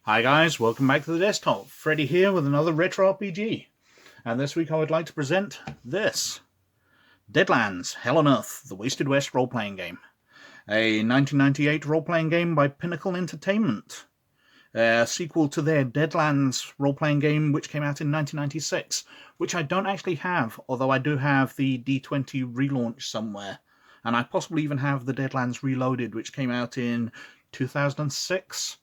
Hi guys, welcome back to the desktop. Freddy here with another retro RPG. And this week I would like to present this. Deadlands, Hell on Earth, the Wasted West role-playing game. A 1998 role-playing game by Pinnacle Entertainment. A sequel to their Deadlands role-playing game which came out in 1996, which I don't actually have, although I do have the D20 relaunch somewhere. And I possibly even have the Deadlands Reloaded, which came out in 2006.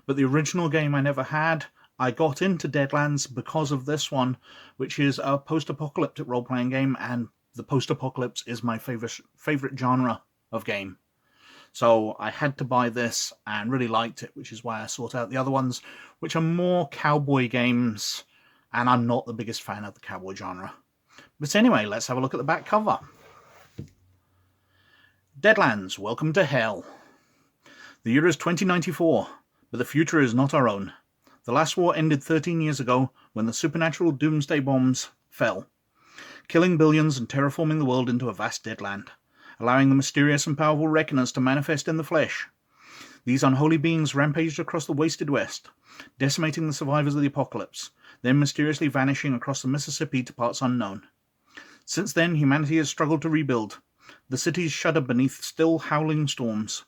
But the original game I never had. I got into Deadlands because of this one, which is a post-apocalyptic role-playing game, and the post-apocalypse is my favorite genre of game. So I had to buy this and really liked it, which is why I sought out the other ones, which are more cowboy games, and I'm not the biggest fan of the cowboy genre. But anyway, let's have a look at the back cover. Deadlands, Welcome to Hell. The year is 2094. But the future is not our own. The last war ended 13 years ago when the supernatural doomsday bombs fell, killing billions and terraforming the world into a vast deadland, allowing the mysterious and powerful reckoners to manifest in the flesh. These unholy beings rampaged across the wasted west, decimating the survivors of the apocalypse, then mysteriously vanishing across the Mississippi to parts unknown. Since then, humanity has struggled to rebuild. The cities shudder beneath still howling storms,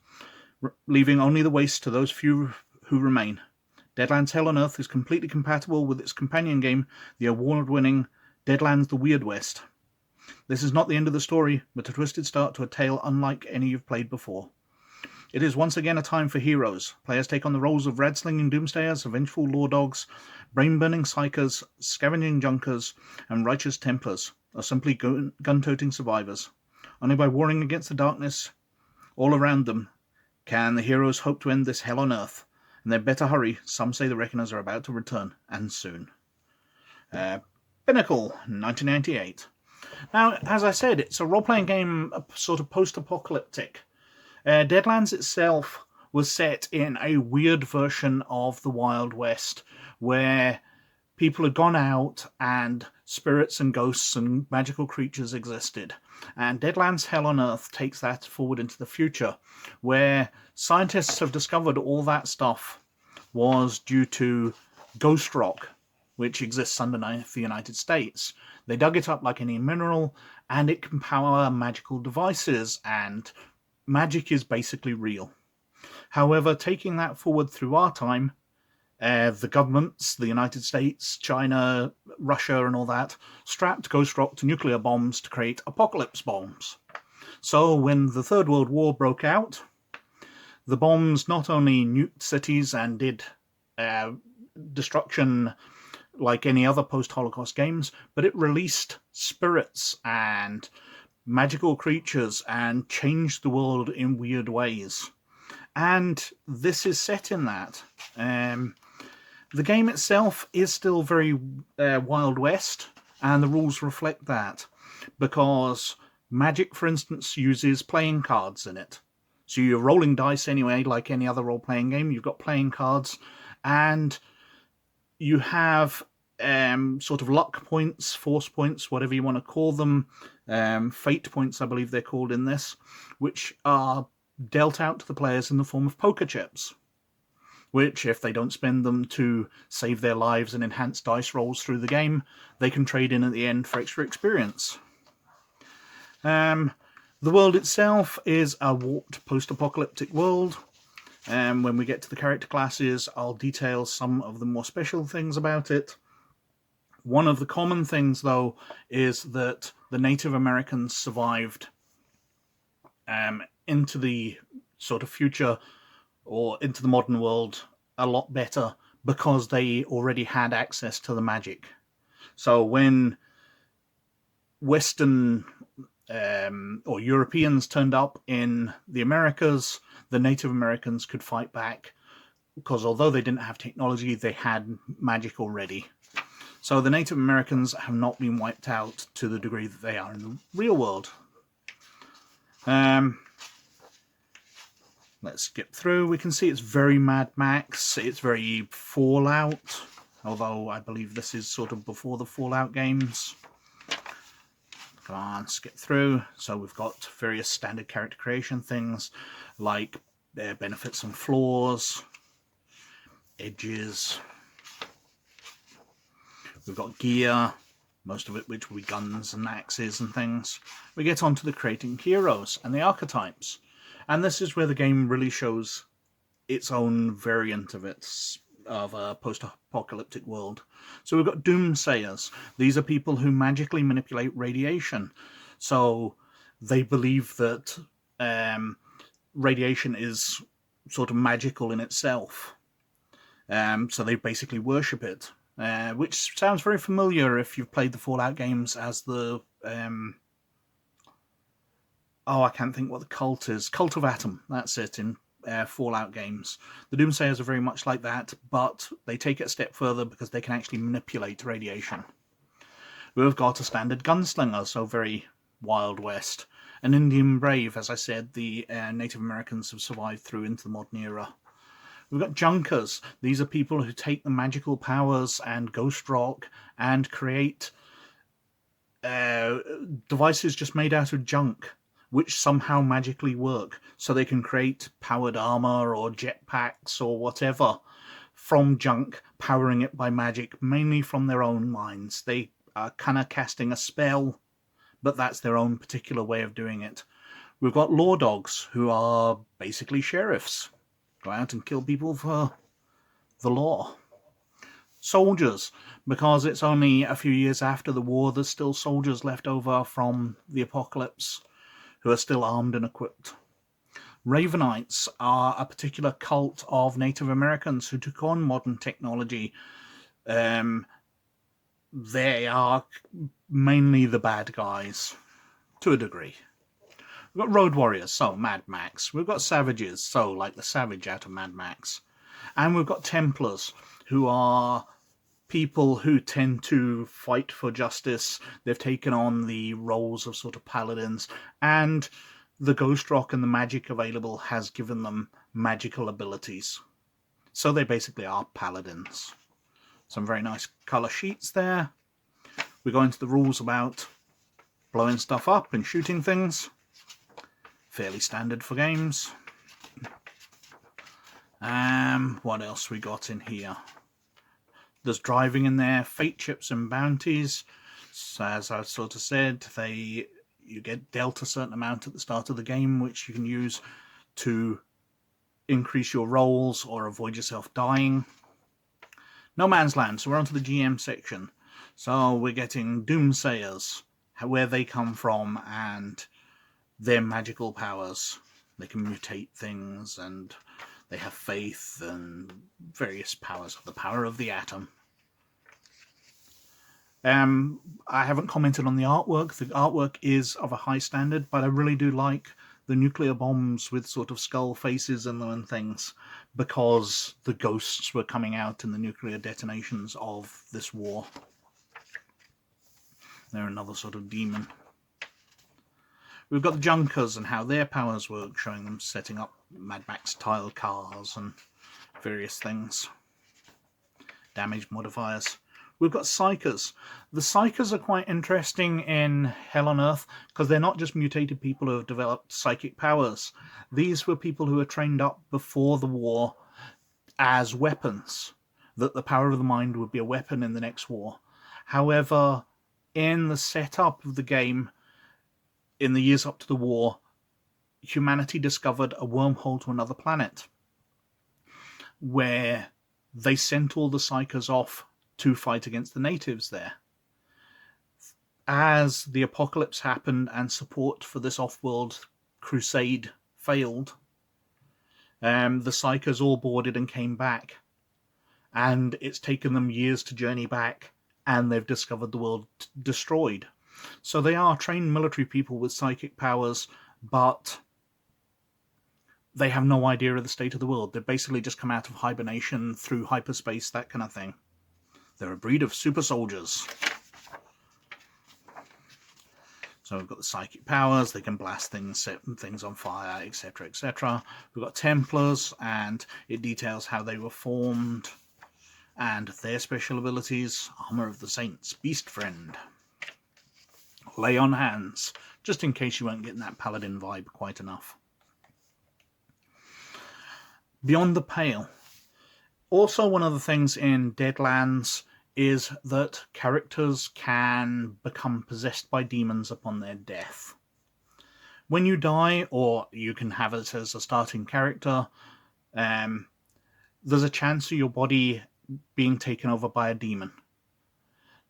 leaving only the waste to those few who remain. Deadlands Hell on Earth is completely compatible with its companion game, the award-winning Deadlands The Weird West. This is not the end of the story, but a twisted start to a tale unlike any you've played before. It is once again a time for heroes. Players take on the roles of rad-slinging doomsayers, vengeful law dogs, brain-burning psychers, scavenging junkers, and righteous templars, or simply gun-toting survivors. Only by warring against the darkness all around them can the heroes hope to end this hell on earth. And they better hurry. Some say the Reckoners are about to return, and soon. Pinnacle, 1998. Now, as I said, it's a role-playing game, sort of post-apocalyptic. Deadlands itself was set in a weird version of the Wild West, where people had gone out and spirits and ghosts and magical creatures existed. And Deadlands Hell on Earth takes that forward into the future, where scientists have discovered all that stuff was due to ghost rock, which exists underneath the United States. They dug it up like any mineral, and it can power magical devices, and magic is basically real. However, taking that forward through our time, the governments, the United States, China, Russia, and all that, strapped ghost rock to nuclear bombs to create apocalypse bombs. So when the Third World War broke out, the bombs not only nuked cities and did destruction like any other post-Holocaust games, but it released spirits and magical creatures and changed the world in weird ways. And this is set in that. The game itself is still very Wild West, and the rules reflect that, because magic, for instance, uses playing cards in it. So you're rolling dice anyway, like any other role-playing game. You've got playing cards, and you have sort of luck points, force points, whatever you want to call them, fate points, I believe they're called in this, which are dealt out to the players in the form of poker chips, which, if they don't spend them to save their lives and enhance dice rolls through the game, they can trade in at the end for extra experience. The world itself is a warped post-apocalyptic world. When we get to the character classes, I'll detail some of the more special things about it. One of the common things, though, is that the Native Americans survived into the sort of future, or into the modern world, a lot better because they already had access to the magic. So when Western or Europeans turned up in the Americas, the Native Americans could fight back, because although they didn't have technology, they had magic already. So the Native Americans have not been wiped out to the degree that they are in the real world. Let's skip through. We can see it's very Mad Max, it's very Fallout, although I believe this is sort of before the Fallout games. Come on, skip through. So we've got various standard character creation things like their benefits and flaws, edges. We've got gear, most of it which will be guns and axes and things. We get on to the creating heroes and the archetypes. And this is where the game really shows its own variant of a post-apocalyptic world. So we've got Doomsayers. These are people who magically manipulate radiation. So they believe that radiation is sort of magical in itself. So they basically worship it. Which sounds very familiar if you've played the Fallout games as the... I can't think what the cult is. Cult of Atom, that's it, in Fallout games. The Doomsayers are very much like that, but they take it a step further because they can actually manipulate radiation. We've got a standard gunslinger, so very Wild West. An Indian brave, as I said, the Native Americans have survived through into the modern era. We've got junkers. These are people who take the magical powers and ghost rock and create devices just made out of junk, which somehow magically work, so they can create powered armor or jetpacks or whatever from junk, powering it by magic, mainly from their own minds. They are kind of casting a spell, but that's their own particular way of doing it. We've got law dogs, who are basically sheriffs. Go out and kill people for the law. Soldiers, because it's only a few years after the war, there's still soldiers left over from the apocalypse who are still armed and equipped. Ravenites are a particular cult of Native Americans who took on modern technology. They are mainly the bad guys, to a degree. We've got road warriors, so Mad Max. We've got savages, so like the Savage out of Mad Max. And we've got Templars, who are people who tend to fight for justice. They've taken on the roles of sort of paladins, and the ghost rock and the magic available has given them magical abilities. So they basically are paladins. Some very nice colour sheets there. We go into the rules about blowing stuff up and shooting things. Fairly standard for games. What else we got in here? There's driving in there, fate chips and bounties. So as I sort of said, you get dealt a certain amount at the start of the game, which you can use to increase your rolls or avoid yourself dying. No Man's Land, so we're on to the GM section. So we're getting Doomsayers, where they come from, and their magical powers. They can mutate things, and they have faith and various powers. The power of the atom. I haven't commented on the artwork. The artwork is of a high standard, but I really do like the nuclear bombs with sort of skull faces in them and things, because the ghosts were coming out in the nuclear detonations of this war. They're another sort of demon. We've got the Junkers and how their powers work, showing them setting up Mad Max tile cars and various things. Damage modifiers. We've got Psychers. The Psychers are quite interesting in Hell on Earth because they're not just mutated people who have developed psychic powers. These were people who were trained up before the war as weapons, that the power of the mind would be a weapon in the next war. However, in the setup of the game, in the years up to the war, humanity discovered a wormhole to another planet where they sent all the Psychers off to fight against the natives there. As the apocalypse happened and support for this off-world crusade failed, the Psychers all boarded and came back. And it's taken them years to journey back, and they've discovered the world destroyed. So they are trained military people with psychic powers, but they have no idea of the state of the world. They've basically just come out of hibernation through hyperspace, that kind of thing. They're a breed of super soldiers. So we've got the psychic powers, they can blast things, set things on fire, etc., etc. We've got Templars, and it details how they were formed, and their special abilities. Armor of the Saints, Beast Friend. Lay on hands, just in case you weren't getting that paladin vibe quite enough. Beyond the Pale. Also, one of the things in Deadlands is that characters can become possessed by demons upon their death. When you die, or you can have it as a starting character, there's a chance of your body being taken over by a demon.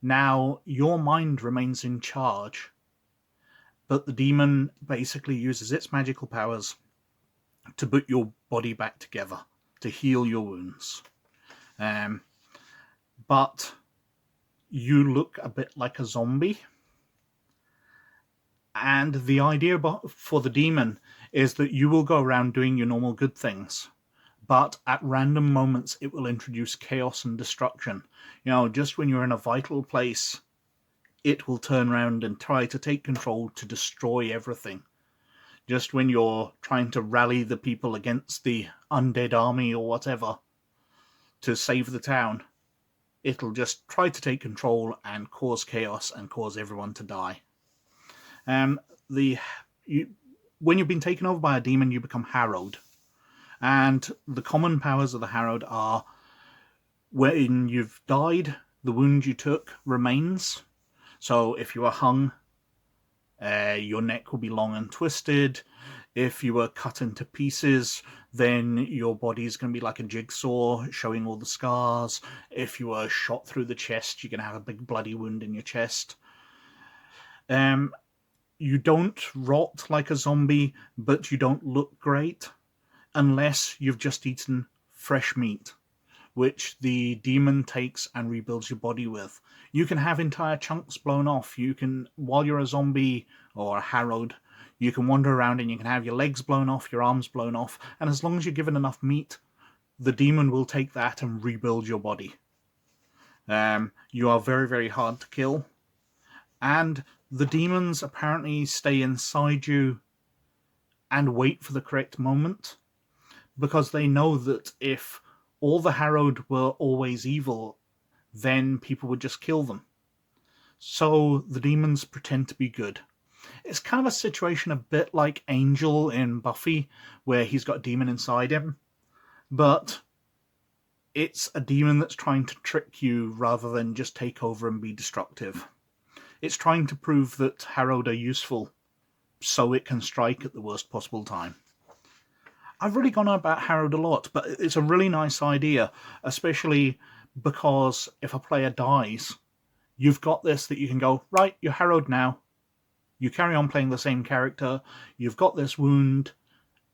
Now, your mind remains in charge, but the demon basically uses its magical powers to put your body back together, to heal your wounds. But you look a bit like a zombie. And the idea for the demon is that you will go around doing your normal good things, but at random moments it will introduce chaos and destruction. You know, just when you're in a vital place, it will turn around and try to take control to destroy everything. Just when you're trying to rally the people against the undead army or whatever to save the town, it'll just try to take control and cause chaos and cause everyone to die. When you've been taken over by a demon, you become harrowed. And the common powers of the harrowed are, when you've died, the wound you took remains. So if you were hung, your neck will be long and twisted. If you were cut into pieces, then your body's going to be like a jigsaw, showing all the scars. If you were shot through the chest, you're going to have a big bloody wound in your chest. You don't rot like a zombie, but you don't look great unless you've just eaten fresh meat, which the demon takes and rebuilds your body with. You can have entire chunks blown off. You can, while you're a zombie or a harrowed, you can wander around and you can have your legs blown off, your arms blown off, and as long as you're given enough meat, the demon will take that and rebuild your body. You are very, very hard to kill. And the demons apparently stay inside you and wait for the correct moment, because they know that if all the harrowed were always evil, then people would just kill them. So the demons pretend to be good. It's kind of a situation a bit like Angel in Buffy, where he's got a demon inside him, but it's a demon that's trying to trick you rather than just take over and be destructive. It's trying to prove that harrowed are useful, so it can strike at the worst possible time. I've really gone on about harrowed a lot, but it's a really nice idea, especially because if a player dies, you've got this that you can go, right, you're harrowed now. You carry on playing the same character, you've got this wound,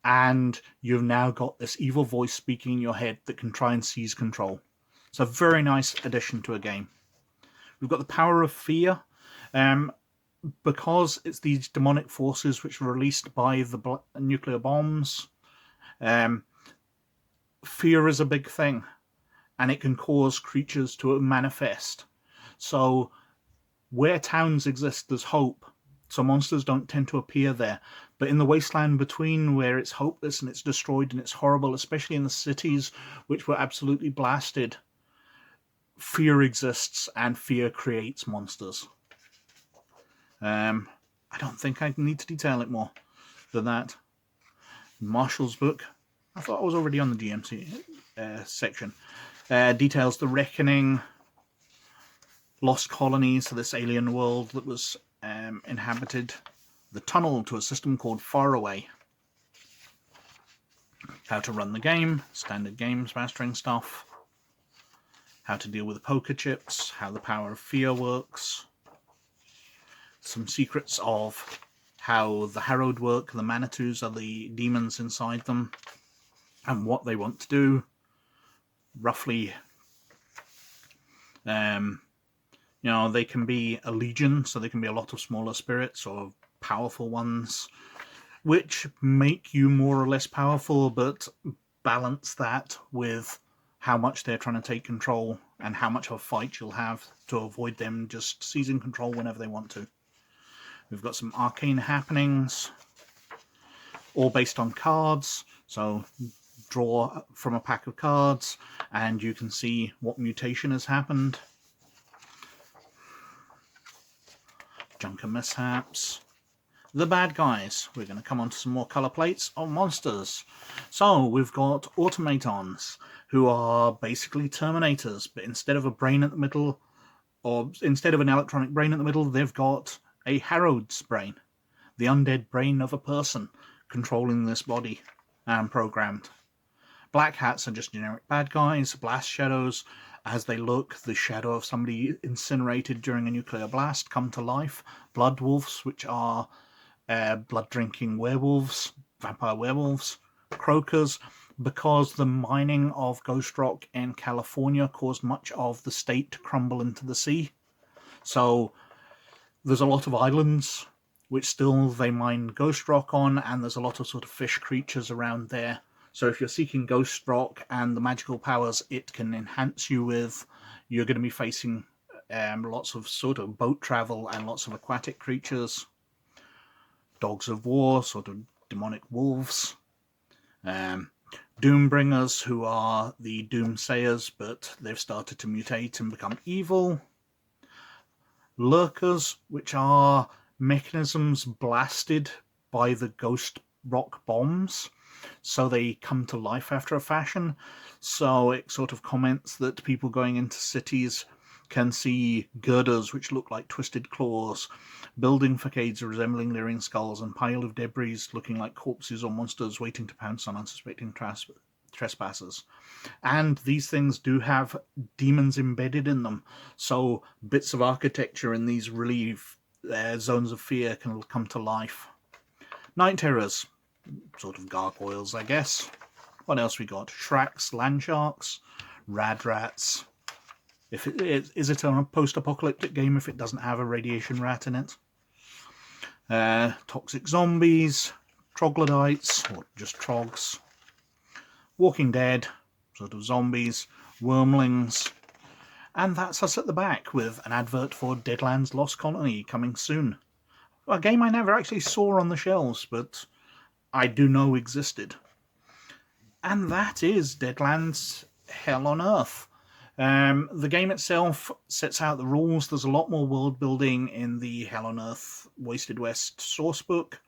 and you've now got this evil voice speaking in your head that can try and seize control. It's a very nice addition to a game. We've got the power of fear. Because it's these demonic forces which were released by the nuclear bombs, fear is a big thing, and it can cause creatures to manifest. So where towns exist, there's hope, so monsters don't tend to appear there. But in the wasteland between, where it's hopeless and it's destroyed and it's horrible, especially in the cities which were absolutely blasted, fear exists, and fear creates monsters. I don't think I need to detail it more than that. Marshall's book, I thought I was already on the GMC section, details the reckoning, lost colonies to this alien world that was inhabited, the tunnel to a system called Faraway, how to run the game, standard games mastering stuff, how to deal with the poker chips, how the power of fear works, some secrets of how the harrowed work, the Manitous are the demons inside them, and what they want to do. Roughly, they can be a legion, so they can be a lot of smaller spirits or powerful ones, which make you more or less powerful, but balance that with how much they're trying to take control and how much of a fight you'll have to avoid them just seizing control whenever they want to. We've got some arcane happenings, all based on cards. So draw from a pack of cards and you can see what mutation has happened. Junker mishaps. The bad guys. We're going to come on to some more colour plates of monsters. So we've got automatons, who are basically Terminators, but instead of a brain at the middle, or instead of an electronic brain at the middle, they've got a Harrod's brain, the undead brain of a person controlling this body and programmed. Black hats are just generic bad guys. Blast shadows, as they look, the shadow of somebody incinerated during a nuclear blast, come to life. Blood wolves, which are blood-drinking werewolves, vampire werewolves. Croakers, because the mining of ghost rock in California caused much of the state to crumble into the sea. So there's a lot of islands which still they mine ghost rock on, and there's a lot of sort of fish creatures around there. So if you're seeking ghost rock and the magical powers it can enhance you with, you're going to be facing lots of sort of boat travel and lots of aquatic creatures. Dogs of war, sort of demonic wolves. Doombringers, who are the Doomsayers, but they've started to mutate and become evil. Lurkers, which are mechanisms blasted by the ghost rock bombs, so they come to life after a fashion. So it sort of comments that people going into cities can see girders which look like twisted claws, building facades resembling leering skulls, and pile of debris looking like corpses or monsters waiting to pounce on unsuspecting trespassers. And these things do have demons embedded in them, so bits of architecture in these really zones of fear can come to life. Night terrors, sort of gargoyles, I guess. What else we got? Shraks, land sharks, rad rats. Is it a post-apocalyptic game if it doesn't have a radiation rat in it? Toxic zombies, troglodytes, or just trogs. Walking Dead, sort of zombies, wormlings. And that's us at the back with an advert for Deadlands Lost Colony coming soon. A game I never actually saw on the shelves, but I do know existed. And that is Deadlands Hell on Earth. The game itself sets out the rules. There's a lot more world building in the Hell on Earth Wasted West source book,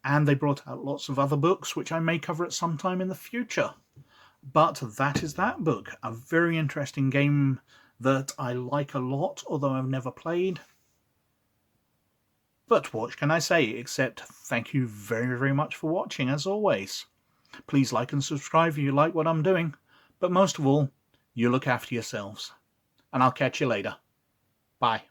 and they brought out lots of other books which I may cover at some time in the future. But that is that book. A very interesting game that I like a lot, although I've never played. But what can I say, except thank you very, very much for watching, as always. Please like and subscribe if you like what I'm doing, but most of all, you look after yourselves. And I'll catch you later. Bye.